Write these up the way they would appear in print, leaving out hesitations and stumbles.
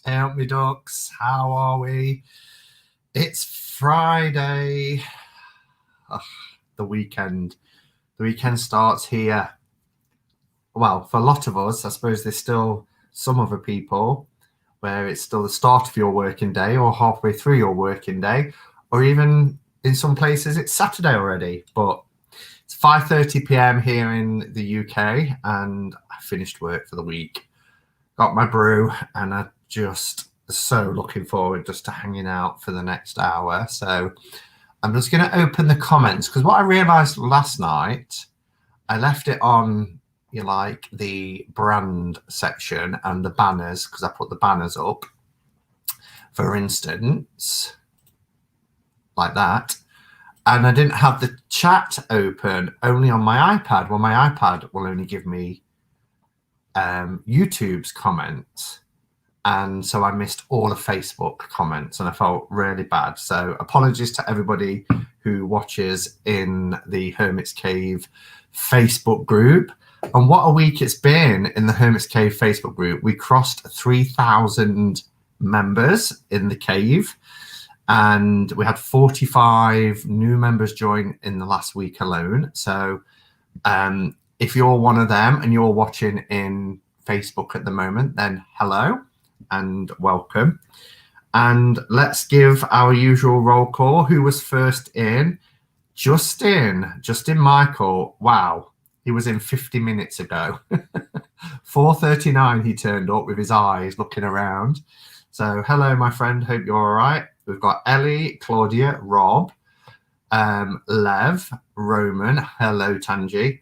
Help me, ducks. How are we? It's Friday. Ugh, the weekend. The weekend starts here. Well, for a lot of us, I suppose there's still some other people where it's still the start of your working day or halfway through your working day, or even in some places it's Saturday already. But it's 5:30 p.m. here in the UK, and I finished work for the week. Got my brew, and I just so looking forward just to hanging out for the next hour. So I'm just going to open the comments, because what I realized last night, I left it on the brand section and the banners, because I put the banners up, for instance, like that. And I didn't have the chat open only on my iPad. Well, my iPad will only give me YouTube's comments. And so I missed all the Facebook comments, and I felt really bad. So apologies to everybody who watches in the Hermit's Cave Facebook group. And what a week it's been in the Hermit's Cave Facebook group. We crossed 3,000 members in the cave, and we had 45 new members join in the last week alone. So if you're one of them and you're watching in Facebook at the moment, then hello and welcome. And let's give our usual roll call. Who was first in? Justin Michael. Wow, he was in 50 minutes ago. 4:39 he turned up with his eyes looking around. So hello, my friend, hope you're all right. We've got Ellie, Claudia, Rob, Lev, Roman, hello Tanji,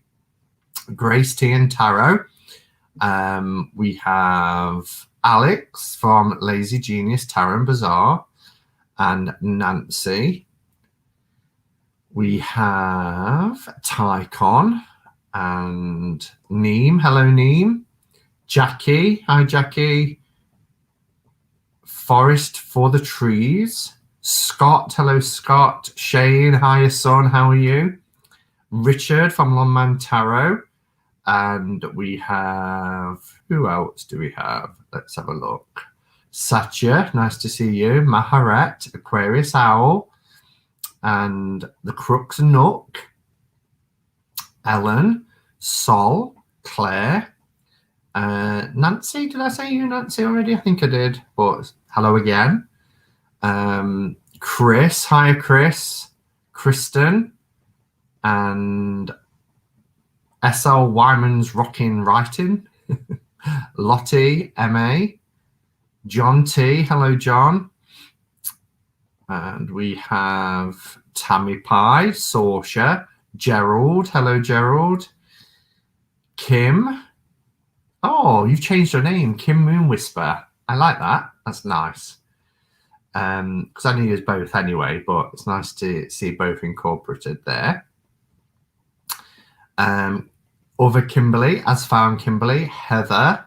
Grace T and Taro. We have Alex from Lazy Genius, Taron Bazaar, and Nancy. We have Tycon and Neem. Hello, Neem. Jackie. Hi, Jackie. Forest for the Trees. Scott. Hello, Scott. Shane. Hi, son. How are you? Richard from Longman Tarot. And we have, who else do we have? Let's have a look. Satya, nice to see you. Maharet, Aquarius Owl, and the Crooks Nook. Ellen, Sol, Claire, Nancy. Did I say you, Nancy, already? I think I did, but hello again. Chris, hi, Chris. Kristen, and SL Wyman's Rockin' Writing. Lottie, MA. John T. Hello, John. And we have Tammy Pie, Sorsha. Gerald. Hello, Gerald. Kim. Oh, you've changed your name. Kim Moon Whisper. I like that. That's nice. Because I knew you as both anyway, but it's nice to see both incorporated there. Other Kimberly, as found Kimberly, Heather,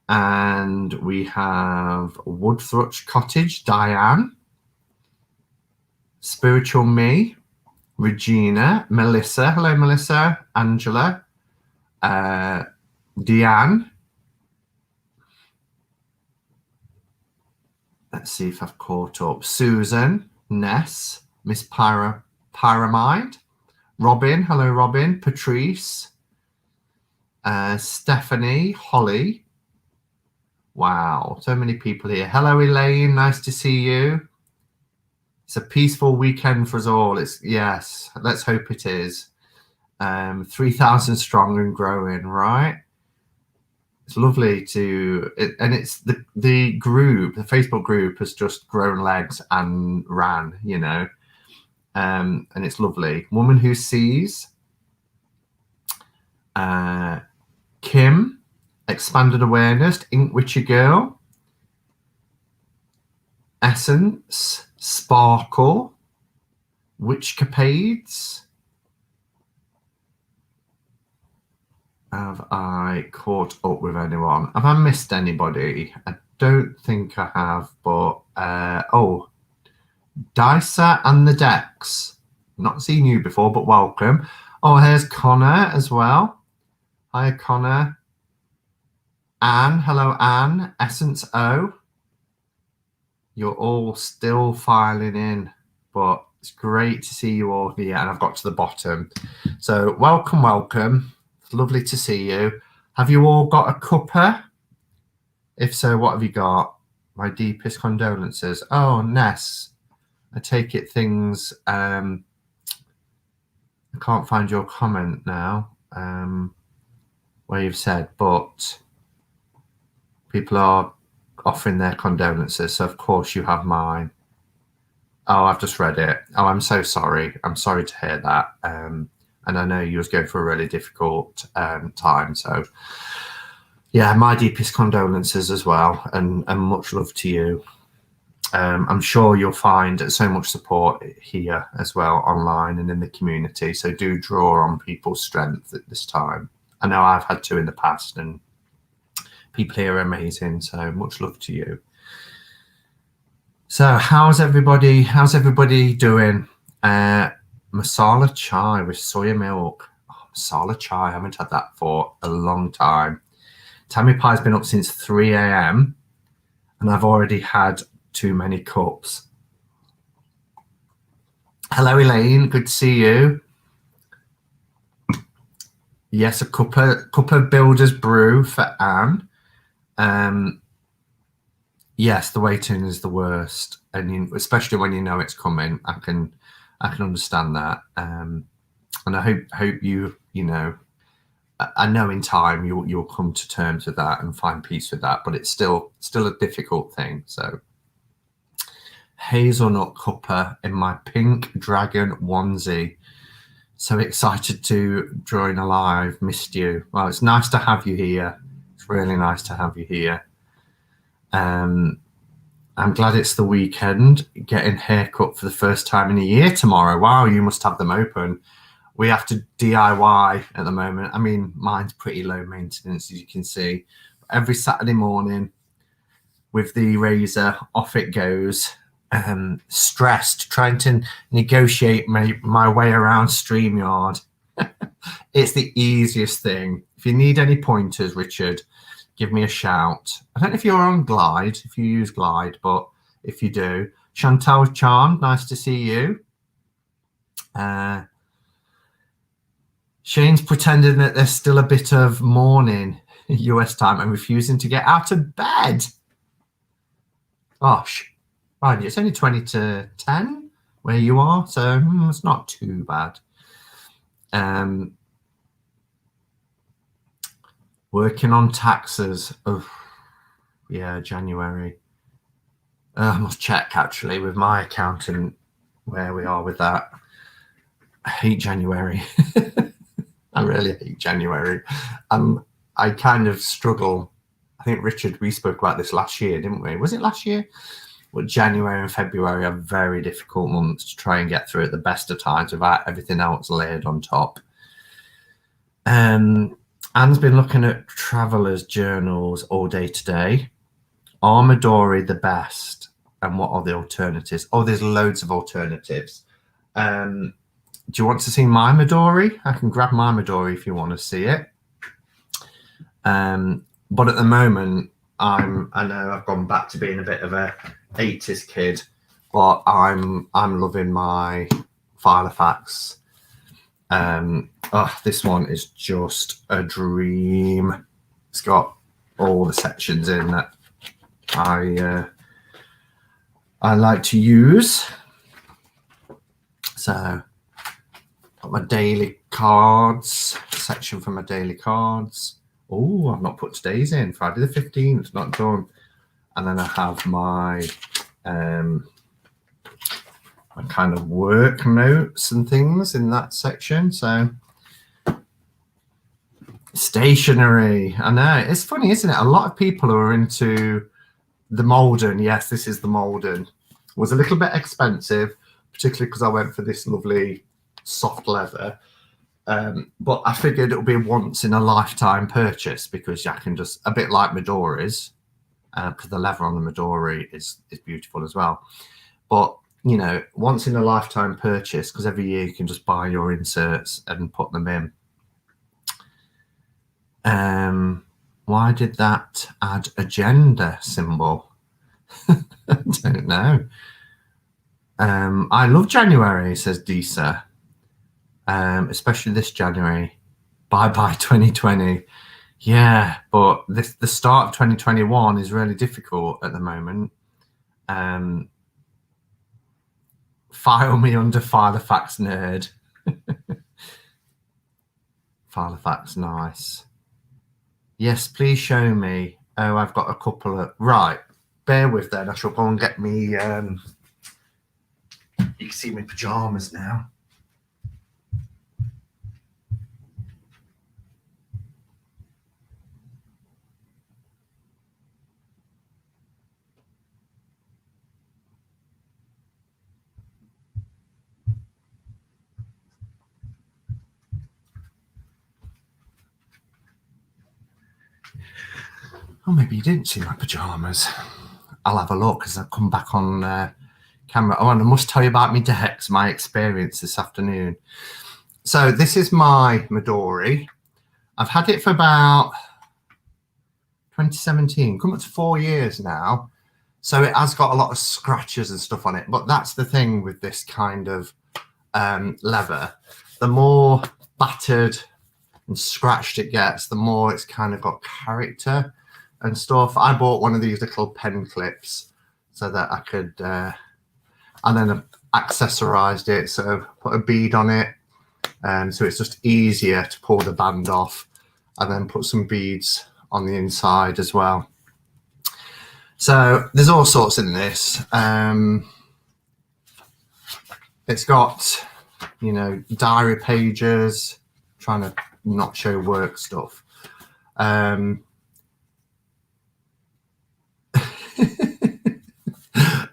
and we have Woodthrush Cottage, Diane, Spiritual Me, Regina, Melissa, hello Melissa, Angela, Deanne. Let's see if I've caught up. Susan, Ness, Miss Pyramide, Robin, hello Robin, Patrice, Stephanie, Holly. Wow, so many people here. Hello Elaine, nice to see you. It's a peaceful weekend for us all. Yes, let's hope it is. 3,000 strong and growing, right? It's lovely and it's the group, the Facebook group has just grown legs and ran, and it's lovely. Woman Who Sees, Kim, Expanded Awareness, Ink Witchy Girl, Essence, Sparkle, Witchcapades. Have I caught up with anyone? Have I missed anybody? I don't think I have, but Dicer and the Decks. Not seen you before, but welcome. Oh, here's Connor as well. Hi, Connor. Anne, hello Anne, Essence O. You're all still filing in, but it's great to see you all here, and I've got to the bottom. So welcome, welcome. It's lovely to see you. Have you all got a cuppa? If so, what have you got? My deepest condolences. Oh, Ness, I take it things... I can't find your comment now where you've said, but people are offering their condolences. So, of course, you have mine. Oh, I've just read it. Oh, I'm so sorry. I'm sorry to hear that. And I know you was going through a really difficult time. So, yeah, my deepest condolences as well, and much love to you. I'm sure you'll find so much support here as well, online and in the community. So do draw on people's strength at this time. I know I've had to in the past, and people here are amazing. So much love to you. So how's everybody doing? Masala chai with soya milk. Oh, masala chai, I haven't had that for a long time. Tammy Pie's been up since 3 a.m. and I've already had too many cups. Hello, Elaine. Good to see you. Yes, a cup of Builder's Brew for Anne. Yes, the waiting is the worst, and especially when you know it's coming. I can understand that, and I hope you know. I know in time you'll come to terms with that and find peace with that, but it's still a difficult thing. So. Hazelnut cuppa in my pink dragon onesie. So excited to join alive. Missed you. Well, it's nice to have you here. It's really nice to have you here. I'm glad it's the weekend. Getting haircut for the first time in a year tomorrow. Wow, you must have them open. We have to DIY at the moment. I mean, mine's pretty low maintenance, as you can see. Every Saturday morning with the razor, off it goes. Stressed, trying to negotiate my way around StreamYard. It's the easiest thing. If you need any pointers, Richard, give me a shout. I don't know if you're on Glide, if you use Glide, but if you do. Chantal Charm, nice to see you. Shane's pretending that there's still a bit of morning US time and refusing to get out of bed. Gosh. Right, it's only 20 to 10 where you are, so it's not too bad. Working on taxes. Oh, yeah, January. I must check, actually, with my accountant where we are with that. I hate January. I really hate January. I kind of struggle. I think, Richard, we spoke about this last year, didn't we? Was it last year? But January and February are very difficult months to try and get through at the best of times without everything else layered on top. Anne's been looking at travelers' journals all day today. Are Midori the best? And what are the alternatives? Oh, there's loads of alternatives. Do you want to see my Midori? I can grab my Midori if you want to see it. But at the moment, I know I've gone back to being a bit of a 80s kid, but I'm loving my Filofax. This one is just a dream. It's got all the sections in that I like to use. So got my daily cards section for my daily cards. Oh, I've not put today's in. Friday the 15th, not done. And then I have my my kind of work notes and things in that section. So stationery. I know. It's funny, isn't it? A lot of people who are into the Malden. Yes, this is the Malden. It was a little bit expensive, particularly because I went for this lovely soft leather. But I figured it would be a once in a lifetime purchase because I can just, a bit like Midori's, because the leather on the Midori is beautiful as well. But, you know, once in a lifetime purchase, because every year you can just buy your inserts and put them in. Why did that add a gender symbol? I don't know. I love January, says Disa. Especially this January. Bye 2020. Yeah, but the start of 2021 is really difficult at the moment. File me under Filofax nerd. Filofax, nice. Yes, please show me. Oh, I've got a couple of... Right, bear with then. I shall go and get me... you can see my pyjamas now. Oh, maybe you didn't see my pyjamas. I'll have a look as I come back on camera. Oh, and I must tell you about my decks, my experience this afternoon. So this is my Midori. I've had it for about 2017, come up to 4 years now. So it has got a lot of scratches and stuff on it. But that's the thing with this kind of leather. The more battered and scratched it gets, the more it's kind of got character and stuff. I bought one of these little pen clips so that I could, and then accessorized it. So put a bead on it. So it's just easier to pull the band off, and then put some beads on the inside as well. So there's all sorts in this. It's got, you know, diary pages, trying to not show work stuff.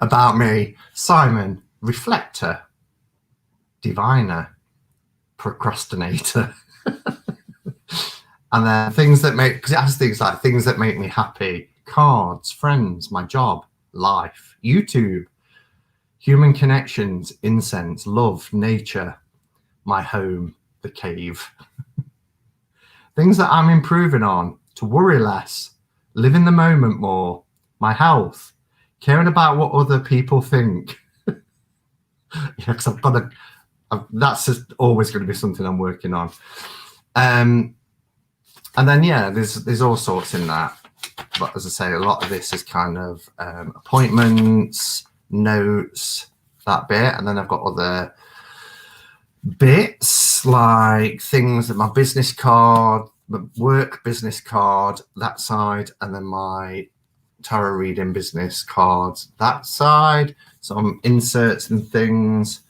About me, Simon, reflector, diviner, procrastinator. And then things that make, because it has things like things that make me happy, cards, friends, my job, life, YouTube, human connections, incense, love, nature, my home, the cave. Things that I'm improving on, to worry less, live in the moment more, my health, caring about what other people think. Yeah, because I've got to, that's just always going to be something I'm working on. And then, yeah, there's all sorts in that. But as I say, a lot of this is kind of appointments, notes, that bit. And then I've got other bits like things that my business card, my work business card, that side, and then my tarot reading business cards, that side. Some inserts and things.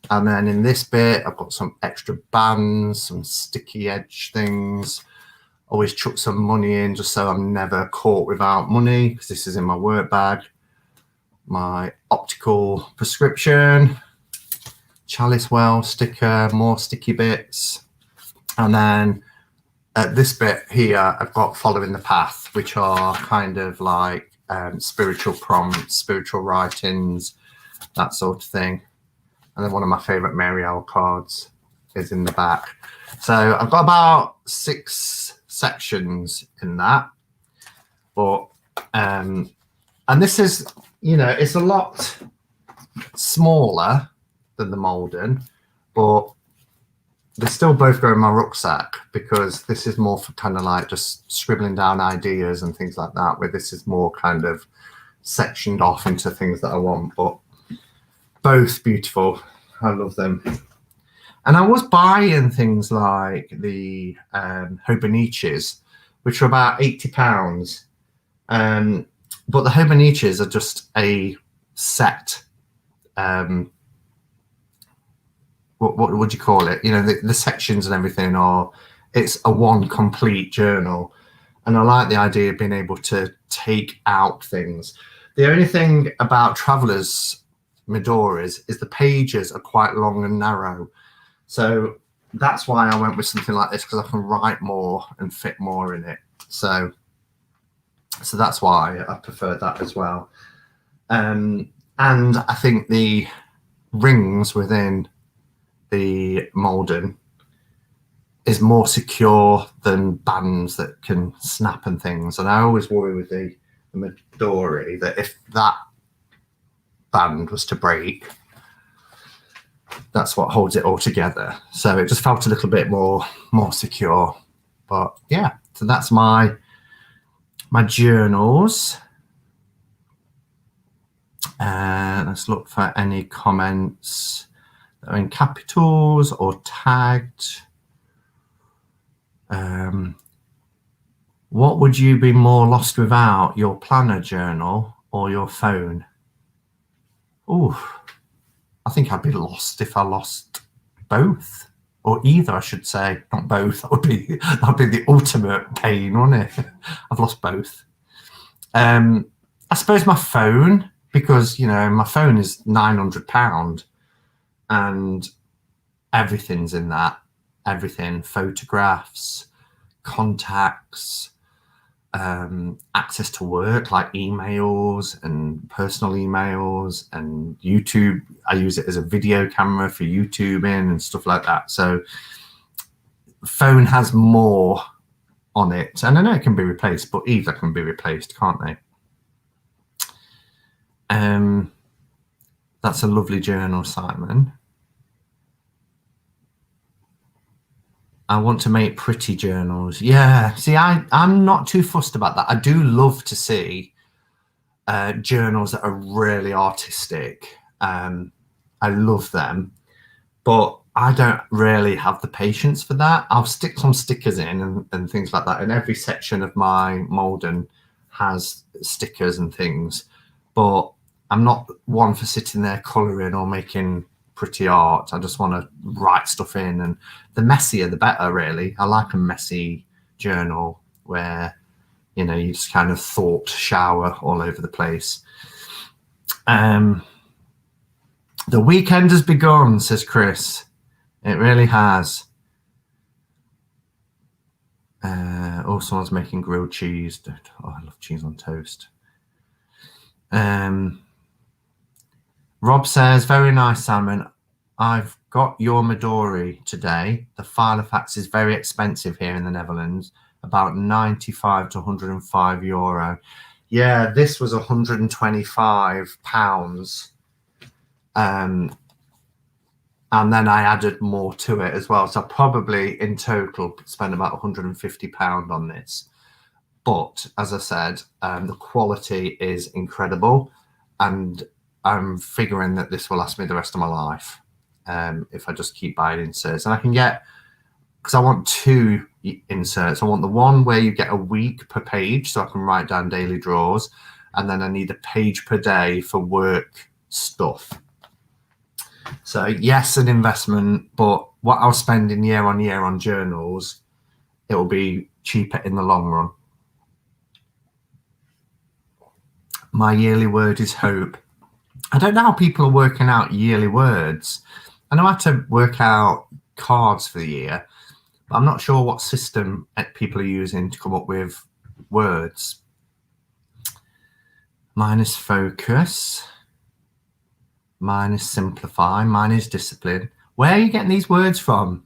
And then in this bit, I've got some extra bands, some sticky edge things. Always chuck some money in just so I'm never caught without money, because this is in my work bag. My optical prescription, chalice well sticker, more sticky bits. And then at this bit here, I've got following the path, which are kind of like spiritual prompts, spiritual writings, that sort of thing. And then one of my favorite Mary L cards is in the back. So I've got about 6 sections in that. But, and this is, you know, it's a lot smaller than the Malden, but they still both go in my rucksack, because this is more for kind of like just scribbling down ideas and things like that, where this is more kind of sectioned off into things that I want. But both beautiful. I love them. And I was buying things like the Hobonichis, which are about £80. But the Hobonichis are just a set. What would you call it? You know, the sections and everything are, it's a one complete journal. And I like the idea of being able to take out things. The only thing about Traveller's Midoris is the pages are quite long and narrow. So that's why I went with something like this, because I can write more and fit more in it. So that's why I prefer that as well. And I think the rings within the Malden is more secure than bands that can snap and things. And I always worry with the Midori that if that band was to break, that's what holds it all together. So it just felt a little bit more secure. But yeah, so that's my journals. Let's look for any comments that are in capitals or tagged. What would you be more lost without, your planner journal or your phone? Ooh, I think I'd be lost if I lost both, or either, I should say, not both. That'd be the ultimate pain, wouldn't it? I've lost both. I suppose my phone, because my phone is £900, and everything's in that. Everything, photographs, contacts, access to work like emails and personal emails, and YouTube. I use it as a video camera for YouTubing and stuff like that. So phone has more on it, and I know it can be replaced, but either can be replaced, can't they? That's a lovely journal, Simon. I want to make pretty journals. Yeah, see, I'm not too fussed about that. I do love to see journals that are really artistic. I love them, but I don't really have the patience for that. I'll stick some stickers in and things like that. And every section of my Malden has stickers and things, but I'm not one for sitting there colouring or making pretty art. I just want to write stuff in, and the messier the better, really. I like a messy journal where you just kind of thought shower all over the place. The weekend has begun, says Chris. It really has. Someone's making grilled cheese. Oh, I love cheese on toast. Rob says, very nice, Simon. I've got your Midori today. The Filofax is very expensive here in the Netherlands, about 95 to 105 euro. Yeah, this was 125 pounds. And then I added more to it as well. So probably in total spent about 150 pound on this. But as I said, the quality is incredible, and I'm figuring that this will last me the rest of my life if I just keep buying inserts. And I can get, because I want 2 inserts. I want the one where you get a week per page, so I can write down daily draws, and then I need a page per day for work stuff. So yes, an investment, but what I'll spend in year on journals, it will be cheaper in the long run. My yearly word is hope. I don't know how people are working out yearly words. I know how to work out cards for the year, but I'm not sure what system people are using to come up with words. Mine is focus. Mine is simplify. Mine is discipline. Where are you getting these words from?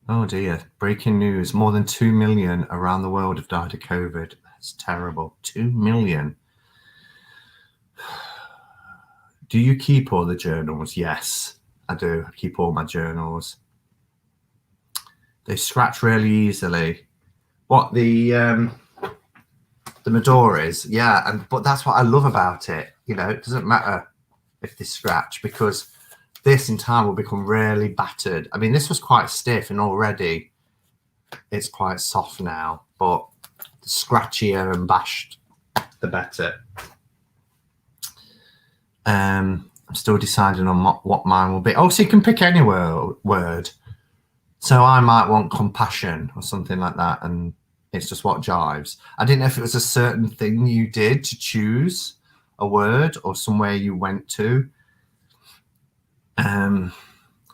Oh dear. Breaking news. More than 2 million around the world have died of COVID. That's terrible. 2 million. Do you keep all the journals? Yes, I do. I keep all my journals. They scratch really easily. What, the Midoris? Yeah, but that's what I love about it. It doesn't matter if they scratch, because this in time will become really battered. I mean, this was quite stiff, and already it's quite soft now, but the scratchier and bashed, the better. I'm still deciding on what mine will be. Oh, so you can pick any word. So I might want compassion or something like that, and it's just what jives. I didn't know if it was a certain thing you did to choose a word or somewhere you went to. I'm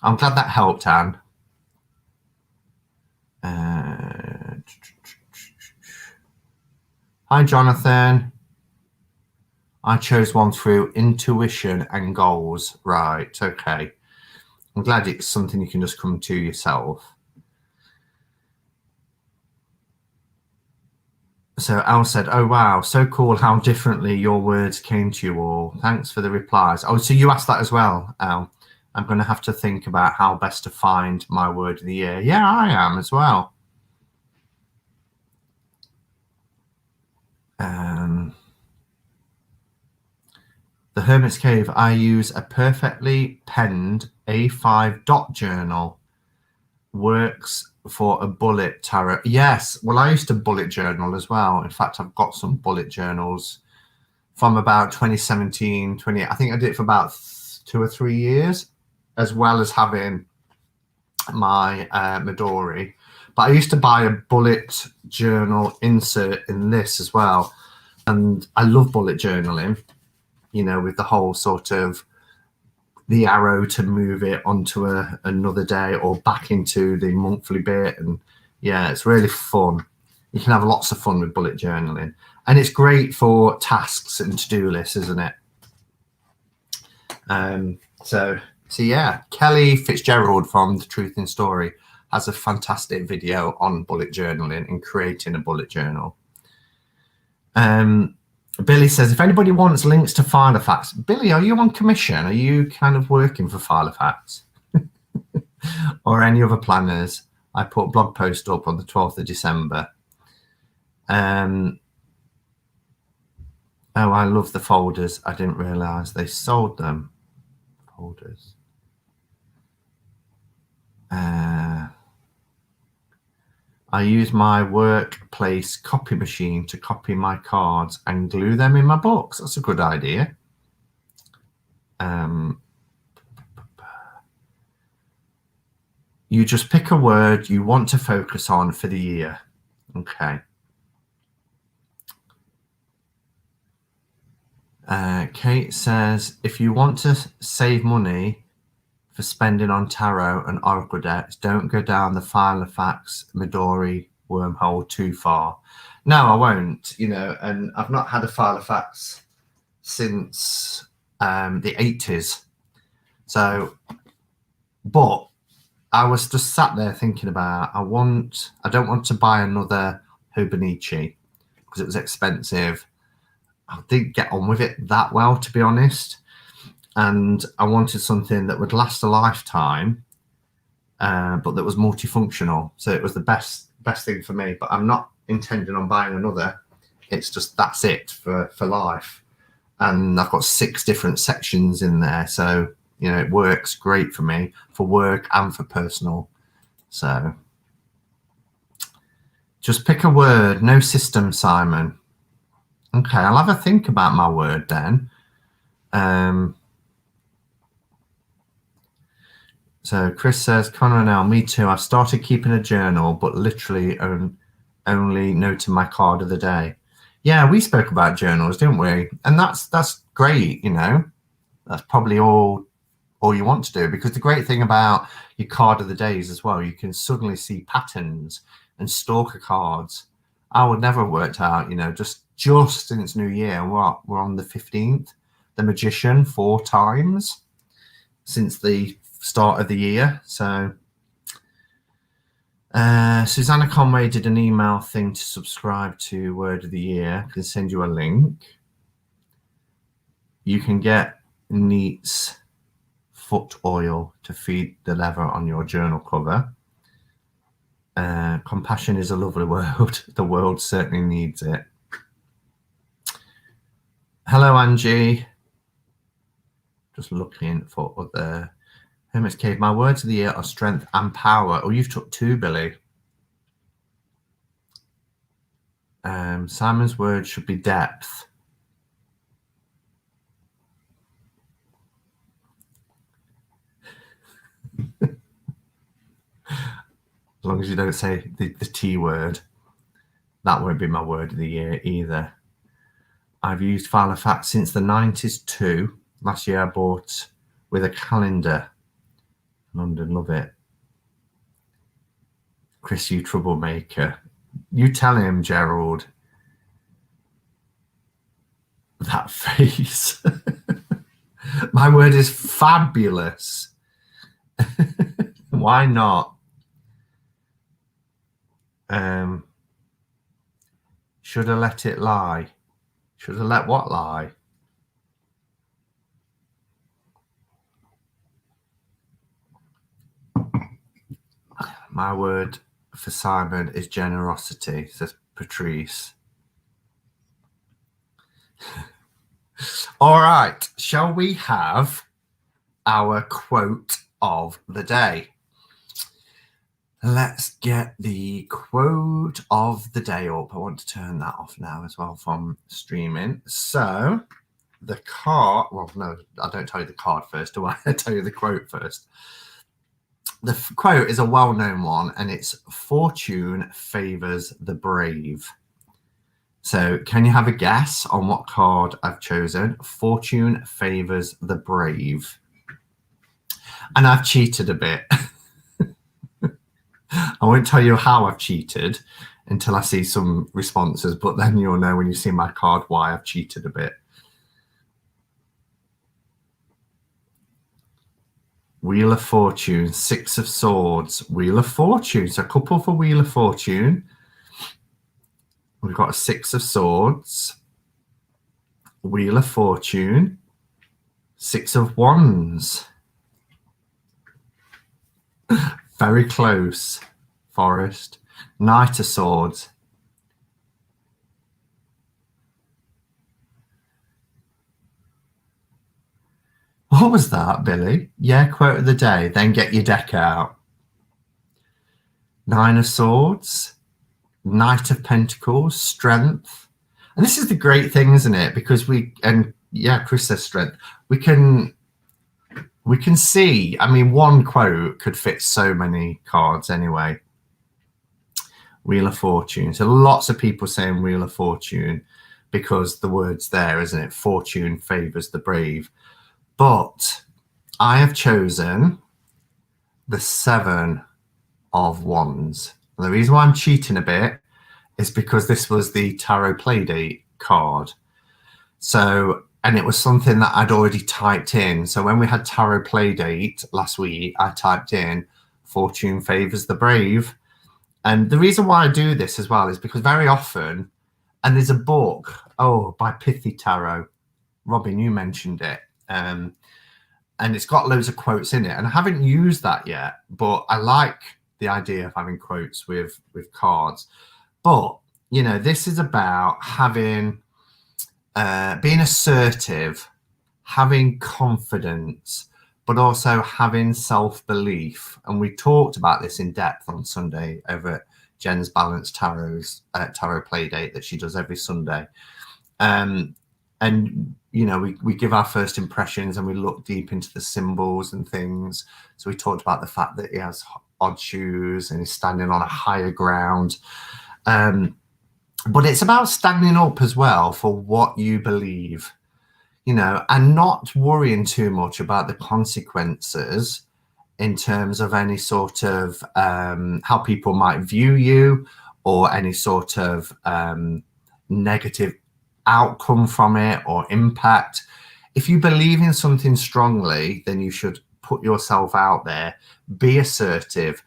glad that helped, Anne. Hi, Jonathan. I chose one through intuition and goals. Right, okay. I'm glad it's something you can just come to yourself. So Al said, oh, wow, so cool how differently your words came to you all. Thanks for the replies. Oh, so you asked that as well, Al. I'm going to have to think about how best to find my word of the year. Yeah, I am as well. The Hermit's Cave, I use a perfectly penned A5 dot journal. Works for a bullet tarot. Yes, well, I used to bullet journal as well. In fact, I've got some bullet journals from about 2017, I think I did it for about 2 or 3 years, as well as having my Midori. But I used to buy a bullet journal insert in this as well. And I love bullet journaling, you know, with the whole sort of the arrow to move it onto another day or back into the monthly bit. And yeah, it's really fun. You can have lots of fun with bullet journaling. And it's great for tasks and to-do lists, isn't it? So yeah, Kelly Fitzgerald from The Truth in Story has a fantastic video on bullet journaling and creating a bullet journal. Billy says, if anybody wants links to Filofax, Billy, are you on commission? Are you kind of working for Filofax or any other planners? I put a blog post up on the 12th of December. Oh, I love the folders. I didn't realize they sold them. Folders. I use my workplace copy machine to copy my cards and glue them in my books. That's a good idea. You just pick a word you want to focus on for the year. Okay. Kate says, if you want to save money for spending on tarot and oracle decks, don't go down the Filofax Midori wormhole too far. No, I won't, you know, and I've not had a Filofax since the 80s. So, but I was just sat there thinking about, I don't want to buy another Hobonichi because it was expensive. I didn't get on with it that well, to be honest. And I wanted something that would last a lifetime, but that was multifunctional. So it was the best thing for me. But I'm not intending on buying another. It's just that's it for life. And I've got 6 different sections in there. So, you know, it works great for me for work and for personal. So just pick a word. No system, Simon. Okay, I'll have a think about my word then. So Chris says, Connor and Al, me too. I've started keeping a journal, but literally only noting my card of the day. Yeah, we spoke about journals, didn't we? And that's great, you know. That's probably all you want to do, because the great thing about your card of the days as well, you can suddenly see patterns and stalker cards. I would never have worked out, you know, just since New Year, we're on the 15th, the Magician 4 times since the start of the year. So Susanna Conway did an email thing to subscribe to Word of the Year. I can send you a link. You can get Neat's foot oil to feed the leather on your journal cover. Compassion is a lovely word. The world certainly needs it. Hello, Angie. Just looking for other Hermit's Cave. My words of the year are strength and power. Oh, you've took 2, Billy. Simon's word should be depth. As long as you don't say the T word. That won't be my word of the year either. I've used Filofax since the 90s too. Last year I bought with a calendar. London, love it. Chris, you troublemaker. You tell him, Gerald. That face. My word is fabulous. Why not? Should have let it lie. Should have let what lie? My word for Simon is generosity, says Patrice. All right, shall we have our quote of the day? Let's get the quote of the day up. I want to turn that off now as well from streaming. So the card, well, no, I don't tell you the card first, do I? I tell you the quote first. The quote is a well-known one, and it's "Fortune favors the brave." So can you have a guess on what card I've chosen? Fortune favors the brave. And I've cheated a bit. I won't tell you how I've cheated until I see some responses, but then you'll know when you see my card why I've cheated a bit. Wheel of Fortune, Six of Swords, Wheel of Fortune. So a couple for Wheel of Fortune. We've got a Six of Swords, Wheel of Fortune, Six of Wands. Very close, Forest. Knight of Swords. What was that, Billy? Yeah, quote of the day. Then get your deck out. Nine of Swords, Knight of Pentacles, Strength. And this is the great thing, isn't it? Because Chris says Strength. We can see, I mean, one quote could fit so many cards anyway. Wheel of Fortune. So lots of people saying Wheel of Fortune because the word's there, isn't it? Fortune favors the brave. But I have chosen the Seven of Wands. And the reason why I'm cheating a bit is because this was the Tarot Playdate card. So, and it was something that I'd already typed in. So when we had Tarot Playdate last week, I typed in Fortune favors the brave. And the reason why I do this as well is because very often, and there's a book, by Pithy Tarot. Robin, you mentioned it. And it's got loads of quotes in it. And I haven't used that yet, but I like the idea of having quotes with cards. But, you know, this is about having, being assertive, having confidence, but also having self-belief. And we talked about this in depth on Sunday over at Jen's Balanced Tarot's Tarot Playdate that she does every Sunday. And, you know, we give our first impressions and we look deep into the symbols and things. So we talked about the fact that he has odd shoes and he's standing on a higher ground. But it's about standing up as well for what you believe, you know, and not worrying too much about the consequences in terms of any sort of how people might view you or any sort of negative outcome from it or impact. If you believe in something strongly, then you should put yourself out there, be assertive,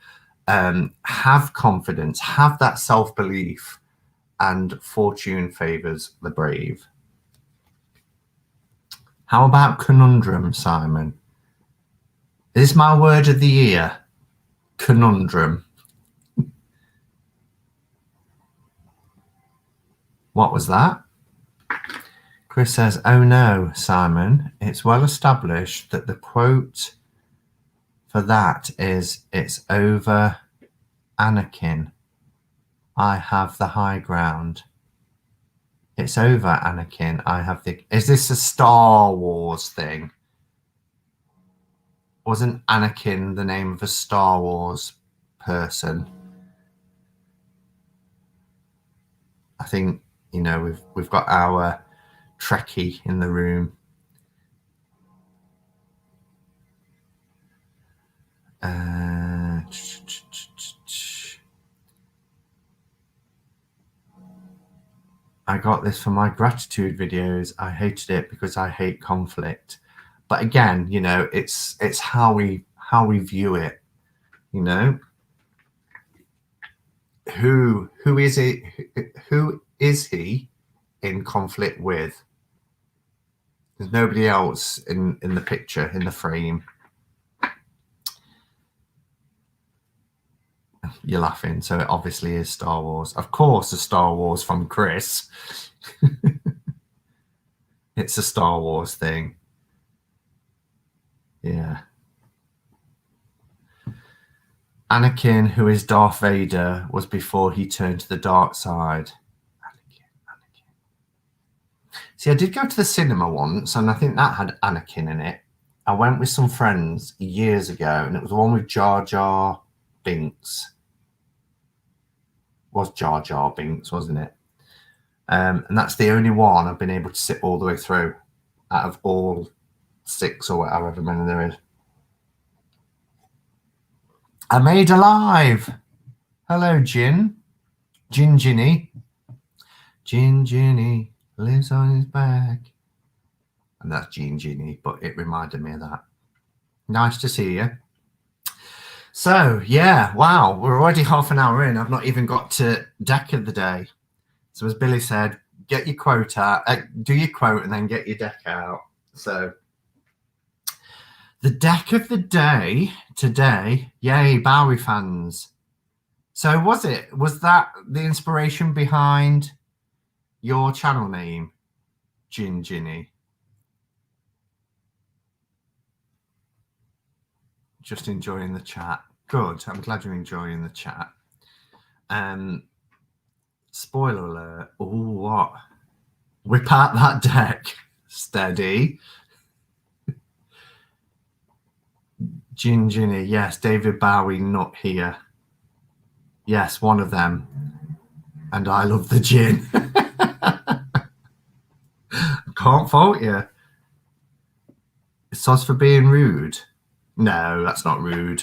have confidence, have that self-belief, and fortune favors the brave. How about conundrum, Simon? Is this my word of the year? Conundrum. What was that? Chris says, oh no, Simon, it's well established that the quote for that is, it's over Anakin. I have the high ground. It's over Anakin. I have the... Is this a Star Wars thing? Wasn't Anakin the name of a Star Wars person? I think, you know, we've got our Trekkie in the room. I got this for my gratitude videos. I hated it because I hate conflict. But again, you know, it's how we view it. You know, who is it? Who is he in conflict with? There's nobody else in the picture, in the frame. You're laughing, so it obviously is Star Wars. Of course, a Star Wars from Chris. It's a Star Wars thing. Yeah. Anakin, who is Darth Vader, was before he turned to the dark side. Anakin. See, I did go to the cinema once, and I think that had Anakin in it. I went with some friends years ago, and it was the one with Jar Jar Binks. Was Jar Jar Binks, wasn't it? And that's the only one I've been able to sit all the way through out of all 6 or however many there is. I made alive. Hello, Jin. Jin Ginny. Jin Ginny lives on his back. And that's Jin Ginny, but it reminded me of that. Nice to see you. So, yeah, wow, we're already half an hour in. I've not even got to deck of the day. So as Billy said, get your quote out, do your quote and then get your deck out. So the deck of the day today, yay, Bowie fans. So was that the inspiration behind your channel name, Gin Ginny? Just enjoying the chat. Good. I'm glad you're enjoying the chat. Spoiler alert. Oh, what? Whip out that deck. Steady. Gin Ginny. Yes, David Bowie, not here. Yes, one of them. And I love the gin. Can't fault you. Soz for being rude. No, that's not rude.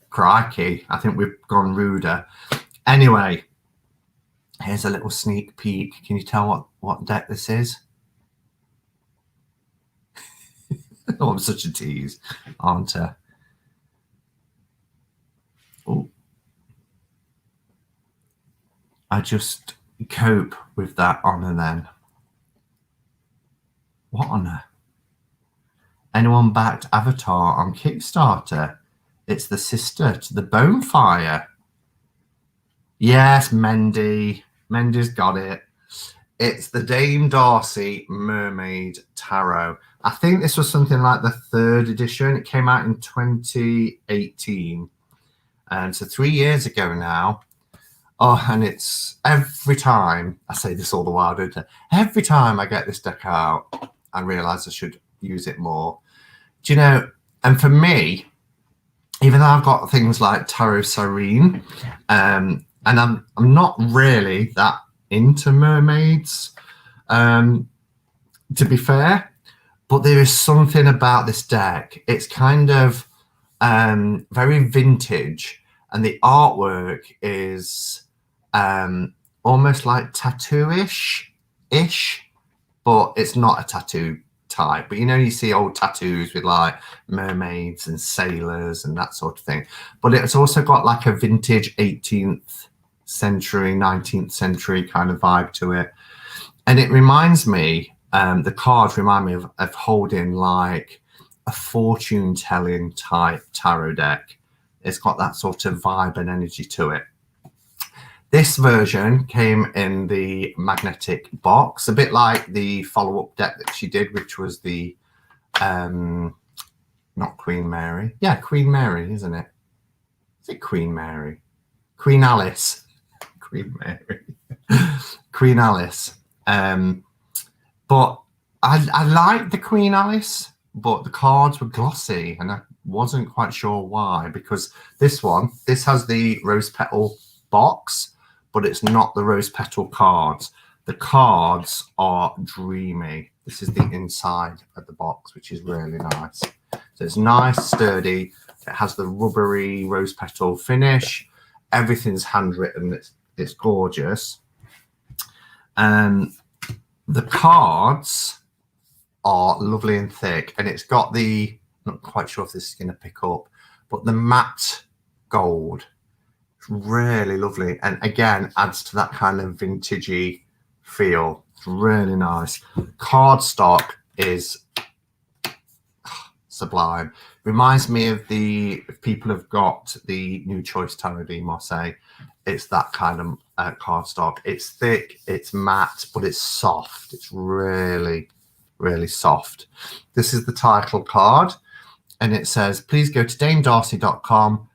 Crikey. I think we've gone ruder. Anyway, here's a little sneak peek. Can you tell what deck this is? Oh, I'm such a tease, aren't I? Oh. I just cope with that honor then. What honor? Anyone backed Avatar on Kickstarter? It's the sister to the Bonefire. Yes, Mendy. Mendy's got it. It's the Dame Darcy Mermaid Tarot. I think this was something like the 3rd edition. It came out in 2018. And so 3 years ago now. Oh, and it's every time, I say this all the while, don't I? Every time I get this deck out, I realise I should use it more. Do you know, and for me, even though I've got things like Tarot Serene, and I'm not really that into mermaids, to be fair, but there is something about this deck. It's kind of very vintage, and the artwork is almost like tattoo-ish, but it's not a tattoo type. But you know, you see old tattoos with like mermaids and sailors and that sort of thing. But it's also got like a vintage 18th century, 19th century kind of vibe to it. And it reminds me, the cards remind me of holding like a fortune telling type tarot deck. It's got that sort of vibe and energy to it. This version came in the magnetic box, a bit like the follow-up deck that she did, which was the, not Queen Mary. Yeah, Queen Mary, isn't it? Is it Queen Mary? Queen Alice. Queen Mary. Queen Alice. But I liked the Queen Alice, but the cards were glossy, and I wasn't quite sure why, because this has the rose petal box, but it's not the rose petal cards. The cards are dreamy. This is the inside of the box, which is really nice. So it's nice, sturdy. It has the rubbery rose petal finish. Everything's handwritten. It's gorgeous. The cards are lovely and thick, and it's got the, not quite sure if this is going to pick up, but the matte gold. It's really lovely, and again adds to that kind of vintagey feel. It's really nice. Cardstock is sublime. Reminds me of if people have got the New Choice Tarot de Marseille, it's that kind of cardstock. It's thick, it's matte, but it's soft. It's really, really soft. This is the title card, and it says, please go to damedarcy.com,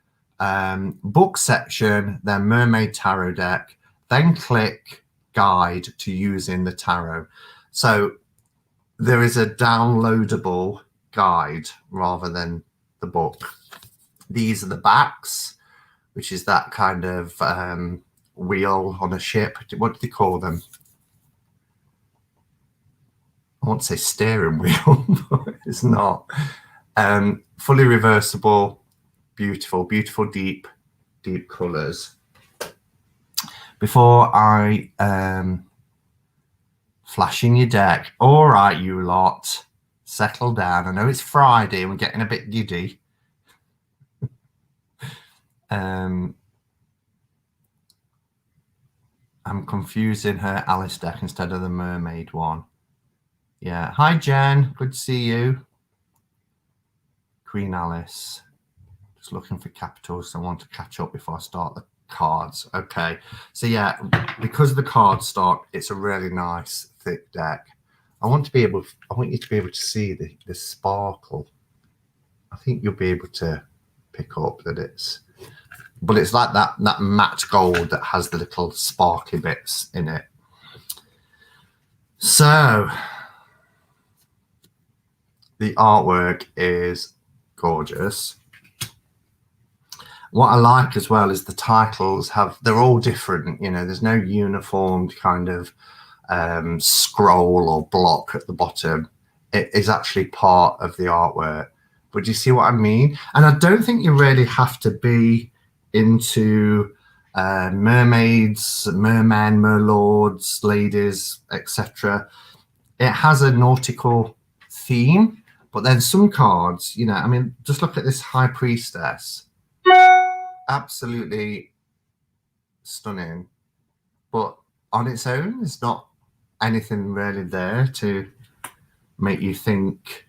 book section, then Mermaid Tarot deck, then click guide to using the tarot. So there is a downloadable guide rather than the book. These are the backs, which is that kind of wheel on a ship. What do they call them? I want to say steering wheel, but it's not. Fully reversible, beautiful, beautiful, deep colours. Before I flashing your deck, all right, you lot, settle down. I know it's Friday and we're getting a bit giddy. I'm confusing her Alice deck instead of the mermaid one. Yeah. Hi, Jen. Good to see you. Queen Alice. Just looking for capitals. I want to catch up before I start the cards. Okay. So yeah, because of the card stock, it's a really nice thick deck. I want you to be able to see the sparkle. I think you'll be able to pick up that it's like that matte gold that has the little sparkly bits in it. So the artwork is gorgeous. What I like as well is the titles they're all different. You know, there's no uniformed kind of scroll or block at the bottom. It is actually part of the artwork. But do you see what I mean? And I don't think you really have to be into mermaids, mermen, merlords, ladies, etc. It has a nautical theme, but then some cards, you know, I mean, just look at this High Priestess. Absolutely stunning, but on its own, there's not anything really there to make you think.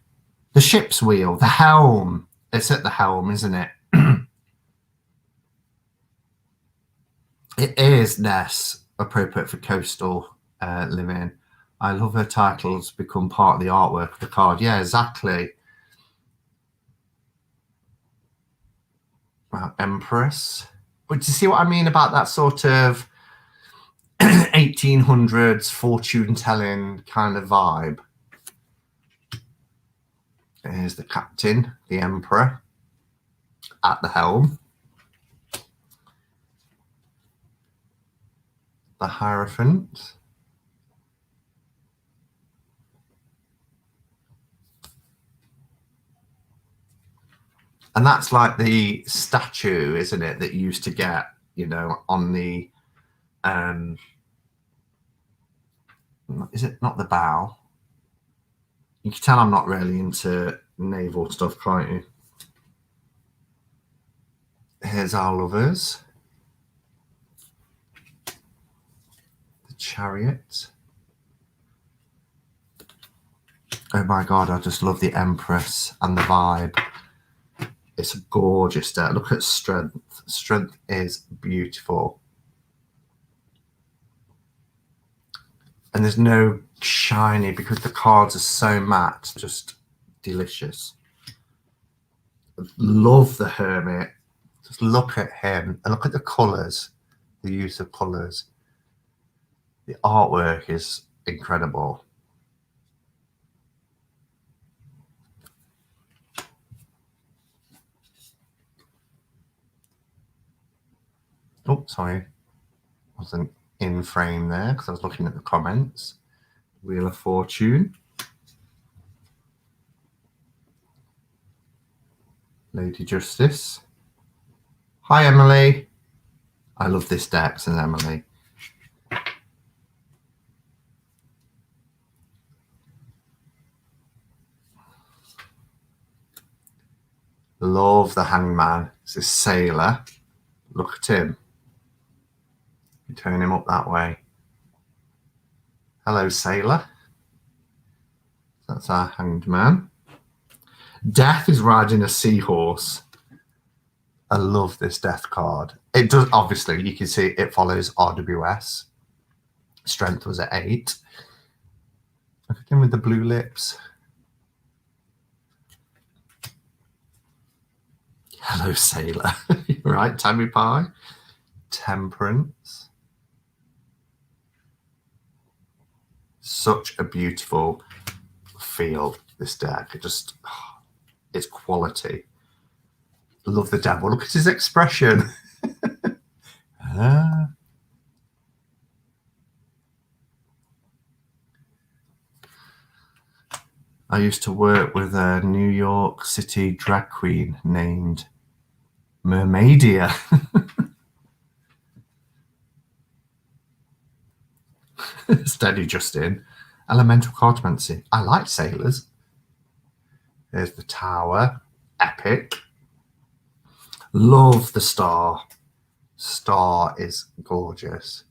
The ship's wheel, the helm. It's at the helm, isn't it? It is Ness, appropriate for coastal living. I love her titles become part of the artwork of the card. Yeah, exactly. Well, Empress. But do you see what I mean about that sort of 1800s fortune telling kind of vibe? Here's the captain, the emperor, at the helm. The Hierophant. And that's like the statue, isn't it, that you used to get, you know, on the, is it not the bow? You can tell I'm not really into naval stuff, can't you? Here's our lovers. The Chariot. Oh my God, I just love the Empress and the vibe. It's a gorgeous deck. Look at Strength. Strength is beautiful. And there's no shiny because the cards are so matte. Just delicious. Love the Hermit. Just look at him and look at the colours, the use of colours. The artwork is incredible. Oh, sorry. Wasn't in frame there because I was looking at the comments. Wheel of Fortune. Lady Justice. Hi, Emily. I love this deck, says Emily. Love the hangman. It's a sailor. Look at him. You turn him up that way. Hello, sailor. That's our hanged man. Death is riding a seahorse. I love this death card. It does, obviously, you can see it follows RWS. Strength was at 8. Look at him with the blue lips. Hello, sailor. Right, Tammy Pie. Temperance. Such a beautiful feel, this deck. It's quality. Love the devil. Look at his expression. I used to work with a New York City drag queen named Mermaidia. Steady, Justin. Elemental Cartomancy. I like sailors. There's the tower. Epic. Love the star. Star is gorgeous.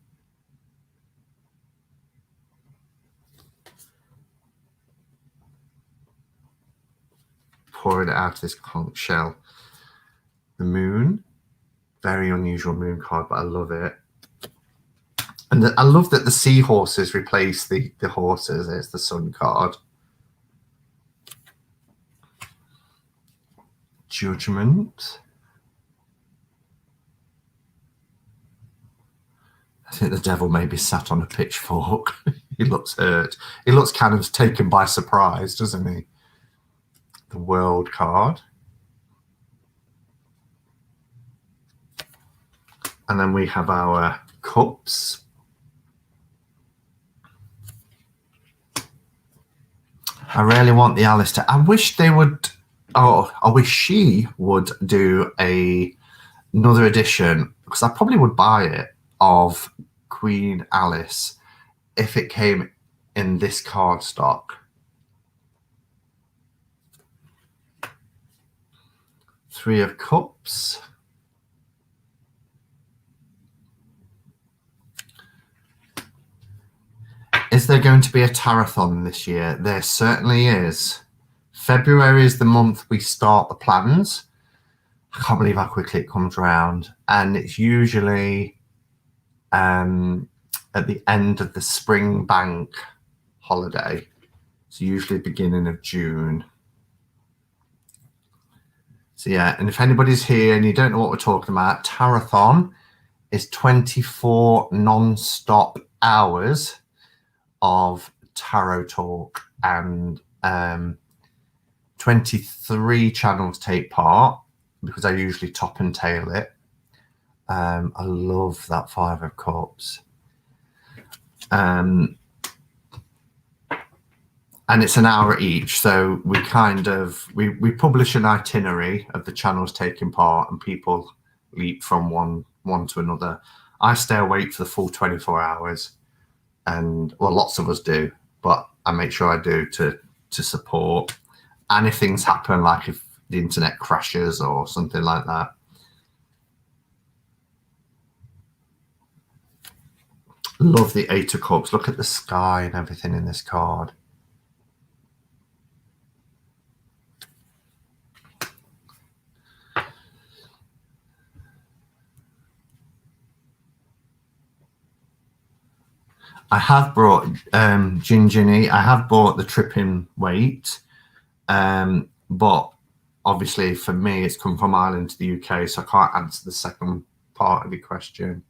Pouring it out of this conch shell. The moon. Very unusual moon card, but I love it. And I love that the seahorses replace the horses. It's the sun card. Judgment. I think the devil may be sat on a pitchfork. He looks hurt. He looks kind of taken by surprise, doesn't he? The world card. And then we have our cups. I really want the Alistair. I wish they would. Oh, I wish she would do another edition, because I probably would buy it, of Queen Alice if it came in this card stock. Three of Cups. Is there going to be a Tarathon this year? There certainly is. February is the month we start the plans. I can't believe how quickly it comes around. And it's usually at the end of the spring bank holiday. It's usually beginning of June. So yeah, and if anybody's here and you don't know what we're talking about, Tarathon is 24 non-stop hours of tarot talk, and 23 channels take part, because I usually top and tail it. I love that 5 of Cups. And it's an hour each, so we kind of we publish an itinerary of the channels taking part, and people leap from one to another. I stay awake for the full 24 hours. And well, lots of us do, but I make sure I do to support. And if things happen, like if the internet crashes or something like that. Love the 8 of Cups. Look at the sky and everything in this card. I have brought Ginginny. I have bought the tripping weight, but obviously for me it's come from Ireland to the UK, so I can't answer the second part of your question.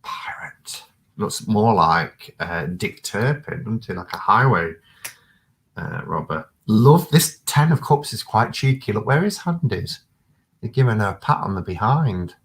Pirate looks more like Dick Turpin, doesn't he? Like a highway robber. Love this 10 of Cups. Is quite cheeky. Look where his hand is. They're giving her a pat on the behind.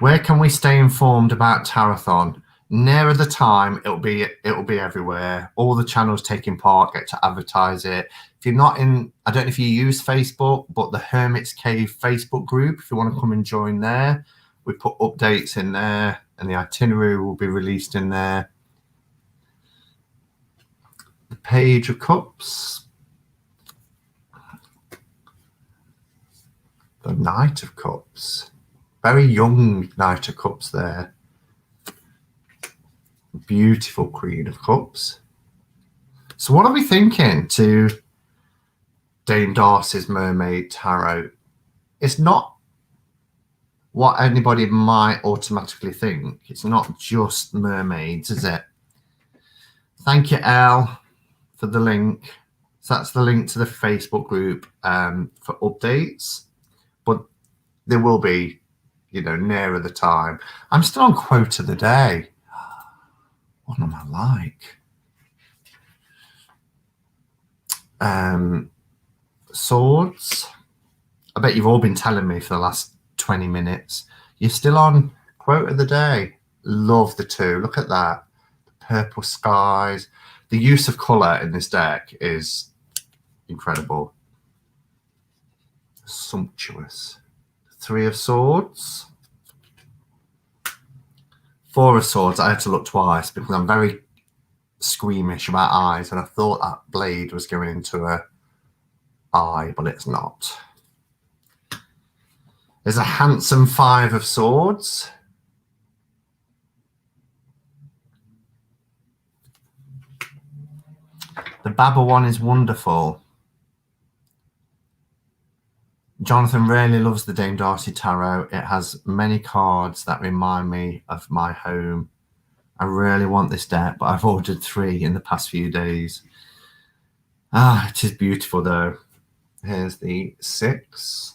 Where can we stay informed about Tarathon? Nearer the time, it'll be everywhere. All the channels taking part get to advertise it. If you're not in, I don't know if you use Facebook, but the Hermit's Cave Facebook group, if you want to come and join there, we put updates in there, and the itinerary will be released in there. The Page of Cups. The Knight of Cups. Very young Knight of Cups there. Beautiful Queen of Cups. So what are we thinking to Dame Darcy's Mermaid Tarot? It's not what anybody might automatically think. It's not just mermaids, is it? Thank you, Elle, for the link. So that's the link to the Facebook group for updates. But there will be, nearer the time. I'm still on quote of the day. What am I like? Swords. I bet you've all been telling me for the last 20 minutes. You're still on quote of the day. Love the two. Look at that. The purple skies. The use of colour in this deck is incredible. Sumptuous. Three of Swords. Four of Swords. I had to look twice because I'm very squeamish about eyes, and I thought that blade was going into a eye, but it's not. There's a handsome Five of Swords. The Baba one is wonderful. Jonathan really loves the Dame Darcy Tarot. It has many cards that remind me of my home. I really want this deck, but I've ordered 3 in the past few days. It is beautiful though. Here's the 6.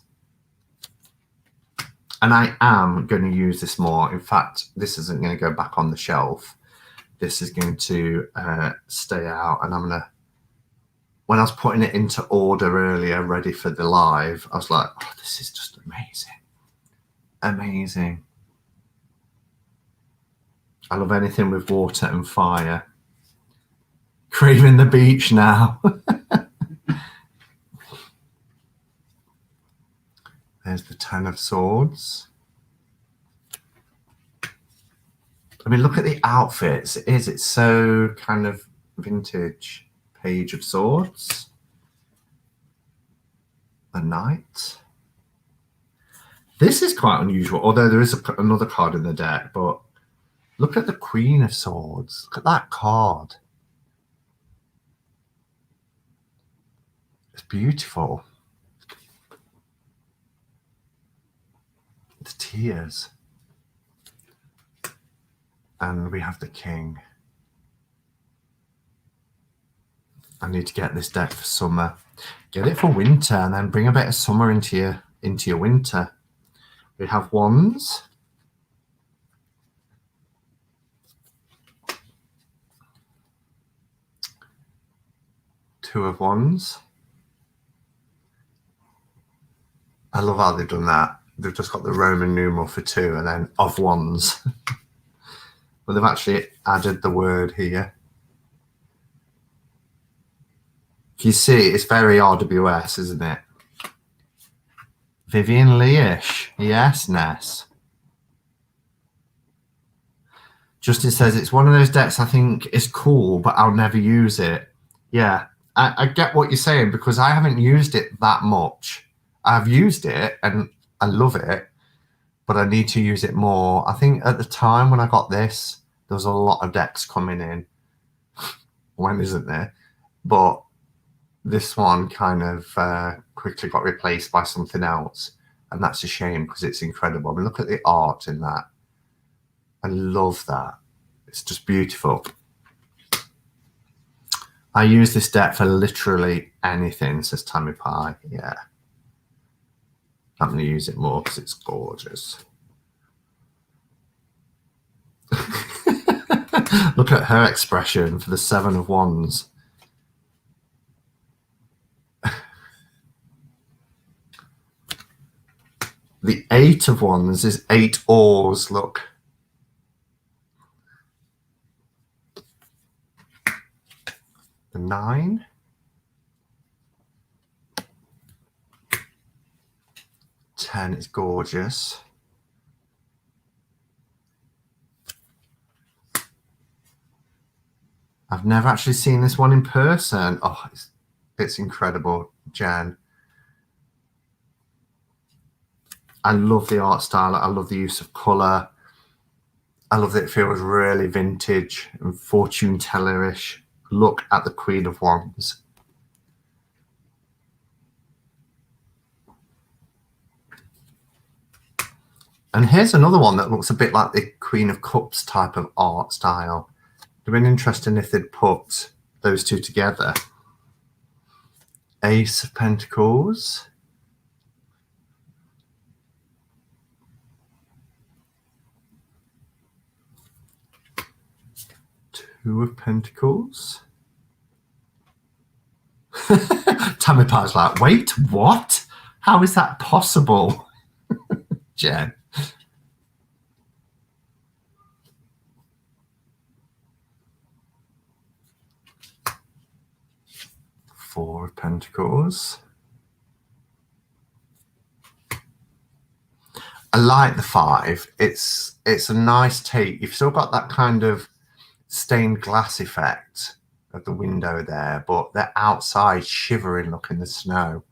And I am going to use this more. In fact, this isn't going to go back on the shelf. This is going to stay out. And I'm going to, when I was putting it into order earlier, ready for the live, I was like, oh, this is just amazing. Amazing. I love anything with water and fire. Craving the beach now. There's the 10 of Swords. I mean, look at the outfits. It's so kind of vintage. Page of Swords. The Knight. This is quite unusual, although there is another card in the deck, but look at the Queen of Swords. Look at that card. It's beautiful. The tears. And we have the King. I need to get this deck for summer. Get it for winter and then bring a bit of summer into your winter. We have Wands. Two of Wands. I love how they've done that. They've just got the Roman numeral for 2 and then of Wands. But they've actually added the word here. You see, it's very RWS, isn't it? Vivian Leish. Yes, Ness. Justin says, it's one of those decks I think is cool, but I'll never use it. Yeah, I get what you're saying because I haven't used it that much. I've used it and I love it, but I need to use it more. I think at the time when I got this, there was a lot of decks coming in. When isn't there? But this one kind of quickly got replaced by something else. And that's a shame because it's incredible. I mean, look at the art in that. I love that. It's just beautiful. I use this deck for literally anything, says Tammy Pie. Yeah. I'm going to use it more because it's gorgeous. Look at her expression for the 7 of Wands. The 8 of Wands is 8 oars, look. The 9. 10 is gorgeous. I've never actually seen this one in person. Oh, it's incredible, Jen. I love the art style. I love the use of colour. I love that it feels really vintage and fortune teller-ish. Look at the Queen of Wands. And here's another one that looks a bit like the Queen of Cups type of art style. It would have been interesting if they'd put those two together. Ace of Pentacles. Two of Pentacles. Tammy Pie's like, wait, what? How is that possible? Jen. Four of Pentacles. I like the five. It's a nice take. You've still got that kind of stained glass effect of the window there, but they're outside shivering, look, in the snow,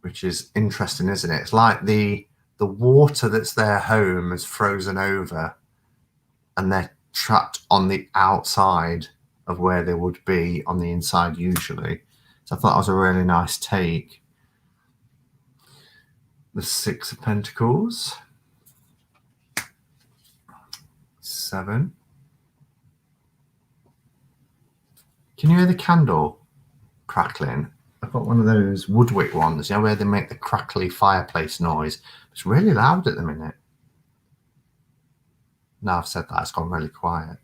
which is interesting, isn't it? It's like the water that's their home has frozen over and they're trapped on the outside of where they would be on the inside usually. So I thought that was a really nice take. The Six of Pentacles. Seven. Can you hear the candle crackling? I've got one of those woodwick ones, you know, where they make the crackly fireplace noise. It's really loud at the minute. Now I've said that, it's gone really quiet.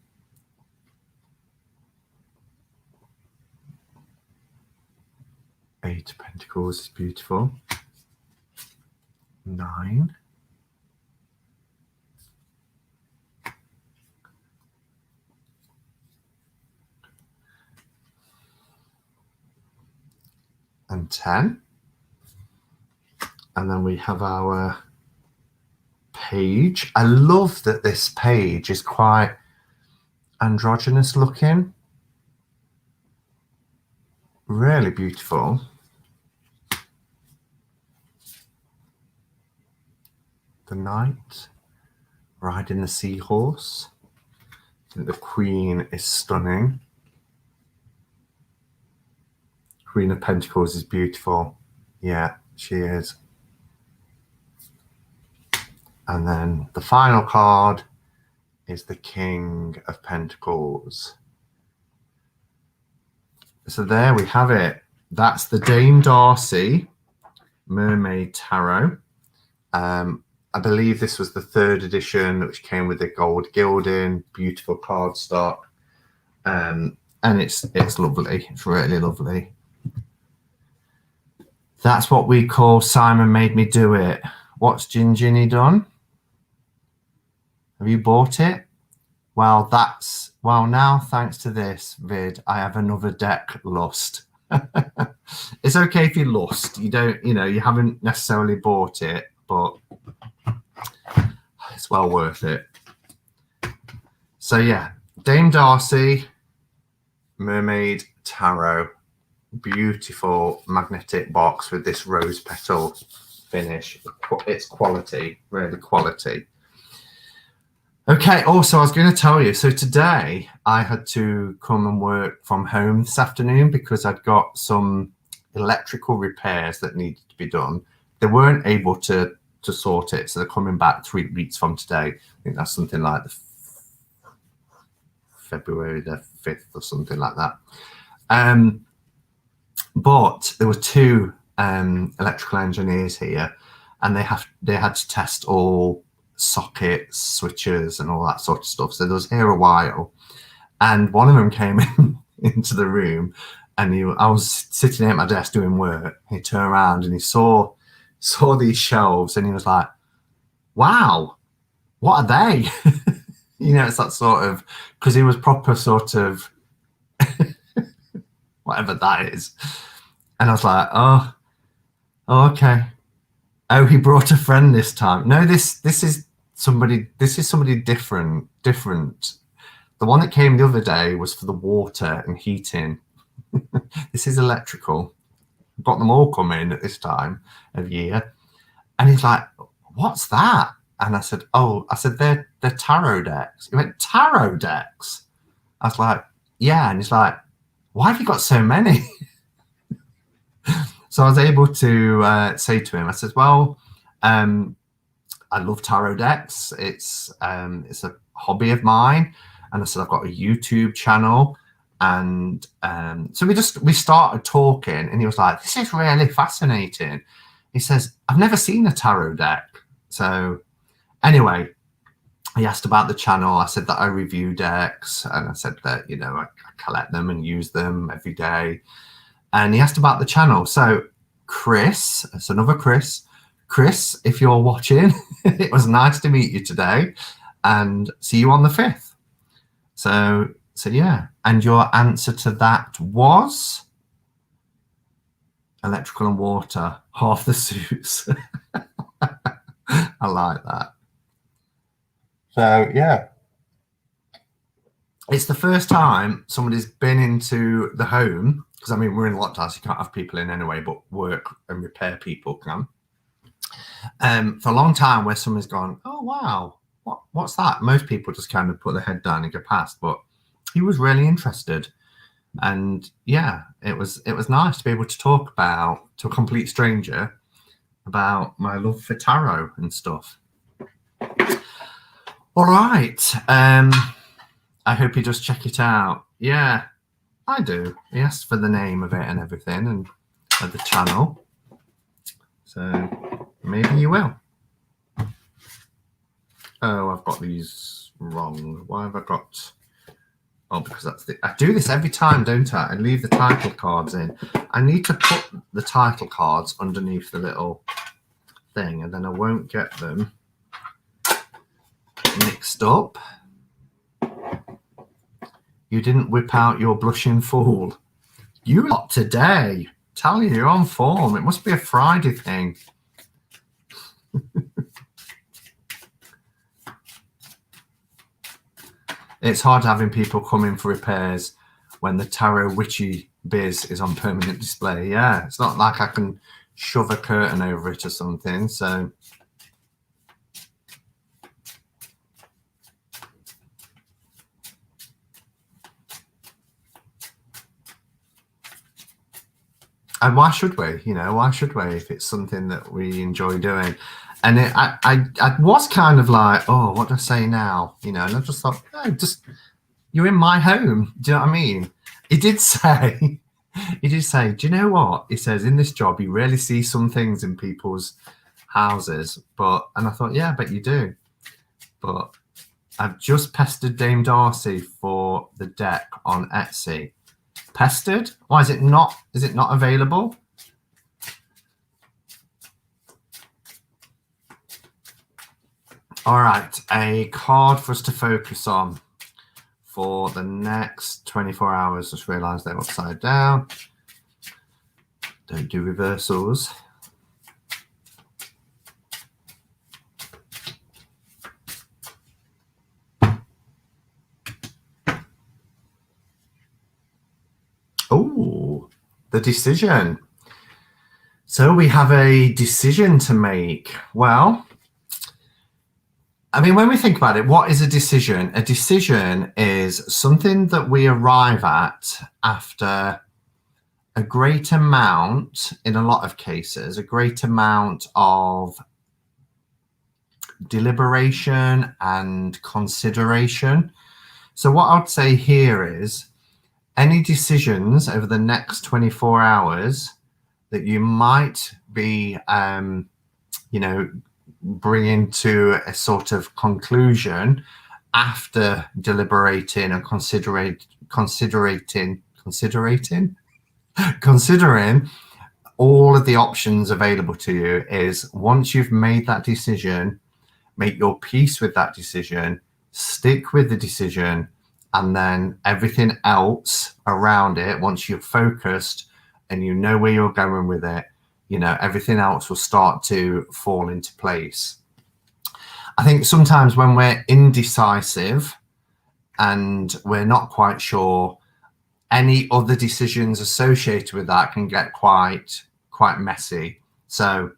Eight of Pentacles is beautiful. Nine. And 10. And then we have our page. I love that this page is quite androgynous looking. Really beautiful. The Knight riding the seahorse. I think the Queen is stunning. Queen of Pentacles is beautiful. Yeah, she is. And then the final card is the King of Pentacles. So there we have it. That's the Dame Darcy Mermaid Tarot. I believe this was the 3rd edition, which came with the gold gilding, beautiful cardstock. And it's lovely. It's really lovely. That's what we call Simon Made Me Do It. What's Ginny done? Have you bought it? Well, now thanks to this vid, I have another deck lust. It's okay if you lust. You don't, you haven't necessarily bought it, but it's well worth it. So yeah, Dame Darcy Mermaid Tarot. Beautiful magnetic box with this rose petal finish. It's quality, really quality. Okay, also I was going to tell you, so today I had to come and work from home this afternoon because I'd got some electrical repairs that needed to be done. They weren't able to sort it, so they're coming back 3 weeks from today. I think that's something like the February the 5th or something like that. But there were 2 electrical engineers here, and they had to test all sockets, switches, and all that sort of stuff. So they was here a while, and one of them came into the room, and I was sitting at my desk doing work. He turned around and he saw these shelves, and he was like, "Wow, what are they?" It's that sort of, because he was proper sort of whatever that is. And I was like, oh, okay. Oh, he brought a friend this time. No, this is somebody different. The one that came the other day was for the water and heating. This is electrical. Got them all coming at this time of year. And he's like, what's that? And I said, they're tarot decks. He went, tarot decks? I was like, yeah. And he's like, why have you got so many? So I was able to say to him, I said, well, I love tarot decks. It's a hobby of mine. And I said, I've got a YouTube channel. And so we started talking, and he was like, this is really fascinating. He says, I've never seen a tarot deck. So anyway, he asked about the channel. I said that I review decks, and I said that, you know, I collect them and use them every day. And he asked about the channel. So Chris, it's another Chris. Chris, if you're watching, it was nice to meet you today, and see you on the 5th. So yeah. And your answer to that was electrical and water, half the suits. I like that. So yeah, it's the first time somebody's been into the home, because I mean, we're in lockdown, so you can't have people in anyway, but work and repair people can. For a long time, where someone's gone, oh wow, what's that? Most people just kind of put their head down and go past, but he was really interested. And yeah, it was nice to be able to talk about, to a complete stranger, about my love for tarot and stuff. All right. I hope you just check it out. Yeah, I do. He asked for the name of it and everything, and of the channel. So maybe you will. Oh, I've got these wrong. Why have I got... Oh, because I do this every time, don't I? I leave the title cards in. I need to put the title cards underneath the little thing, and then I won't get them mixed up. You didn't whip out your blushing fool. You lot today. Tell you, you're on form. It must be a Friday thing. It's hard having people come in for repairs when the tarot witchy biz is on permanent display. Yeah, it's not like I can shove a curtain over it or something. So and why should we? You know, why should we if it's something that we enjoy doing? And I was kind of like, oh, what do I say now? You know, and I just thought, no, just, you're in my home. Do you know what I mean? He did say, do you know what? He says, in this job, you rarely see some things in people's houses. And I thought, yeah, I bet you do. But I've just pestered Dame Darcy for the deck on Etsy. Pestered? Why is it not available? All right, a card for us to focus on for the next 24 hours. Just realised they're upside down. Don't do reversals. Oh, the decision. So we have a decision to make. Well, I mean, when we think about it, what is a decision? A decision is something that we arrive at after a great amount, in a lot of cases, a great amount of deliberation and consideration. So what I'd say here is any decisions over the next 24 hours that you might be, bringing to a sort of conclusion after deliberating and considering all of the options available to you, is once you've made that decision, make your peace with that decision, stick with the decision, and then everything else around it, once you're focused and you know where you're going with it, you know, everything else will start to fall into place. I think sometimes when we're indecisive, and we're not quite sure, any other decisions associated with that can get quite messy. So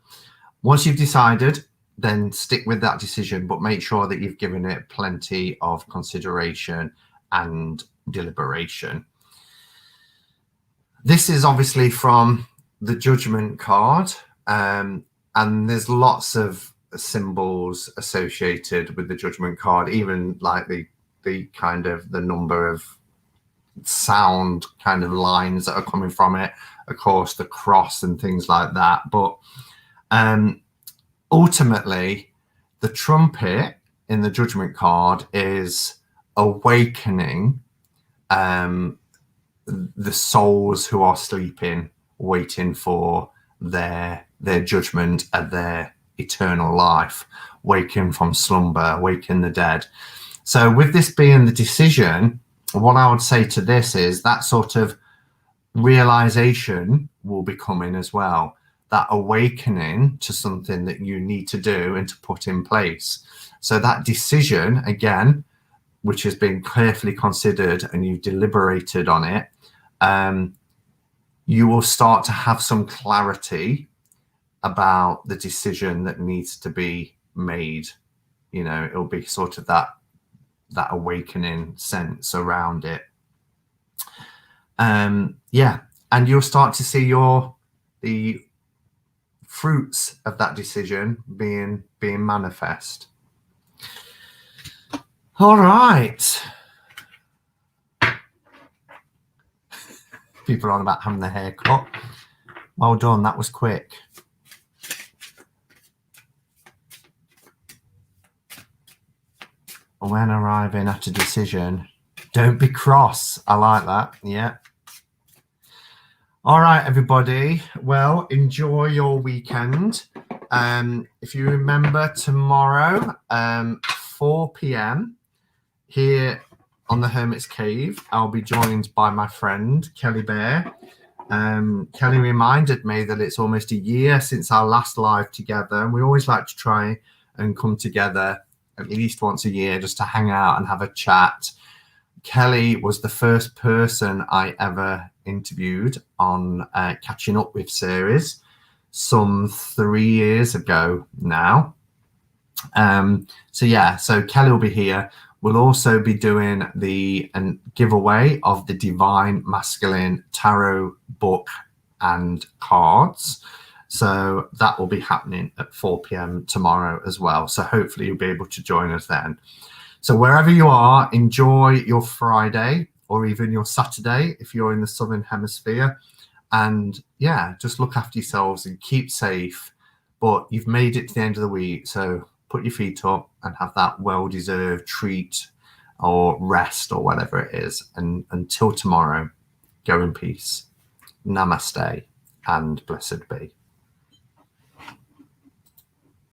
once you've decided, then stick with that decision, but make sure that you've given it plenty of consideration and deliberation. This is obviously from the Judgment card, and there's lots of symbols associated with the Judgment card, even like the kind of the number of sound kind of lines that are coming from it, of course the cross and things like that. But ultimately the trumpet in the Judgment card is awakening the souls who are sleeping, waiting for their judgment and their eternal life, waking from slumber, waking the dead. So with this being the decision, what I would say to this is that sort of realization will be coming as well, that awakening to something that you need to do and to put in place. So that decision, again, which has been carefully considered and you've deliberated on it, you will start to have some clarity about the decision that needs to be made. You know, it'll be sort of that awakening sense around it. Yeah, and you'll start to see the fruits of that decision being manifest. All right. People are on about having their hair cut. Well done, that was quick. When arriving at a decision, don't be cross. I like that. Yeah. All right, everybody. Well, enjoy your weekend. If you remember, tomorrow, 4 p.m. here on the Hermit's Cave, I'll be joined by my friend Kelly Bear. Kelly reminded me that it's almost a year since our last live together, and we always like to try and come together at least once a year just to hang out and have a chat. Kelly was the first person I ever interviewed on Catching Up With series some 3 years ago now. So Kelly will be here. We'll also be doing the giveaway of the Divine Masculine Tarot book and cards. So that will be happening at 4 p.m. tomorrow as well. So hopefully you'll be able to join us then. So wherever you are, enjoy your Friday or even your Saturday if you're in the Southern Hemisphere. And yeah, just look after yourselves and keep safe. But you've made it to the end of the week. So put your feet up and have that well-deserved treat or rest or whatever it is. And until tomorrow, go in peace. Namaste and blessed be.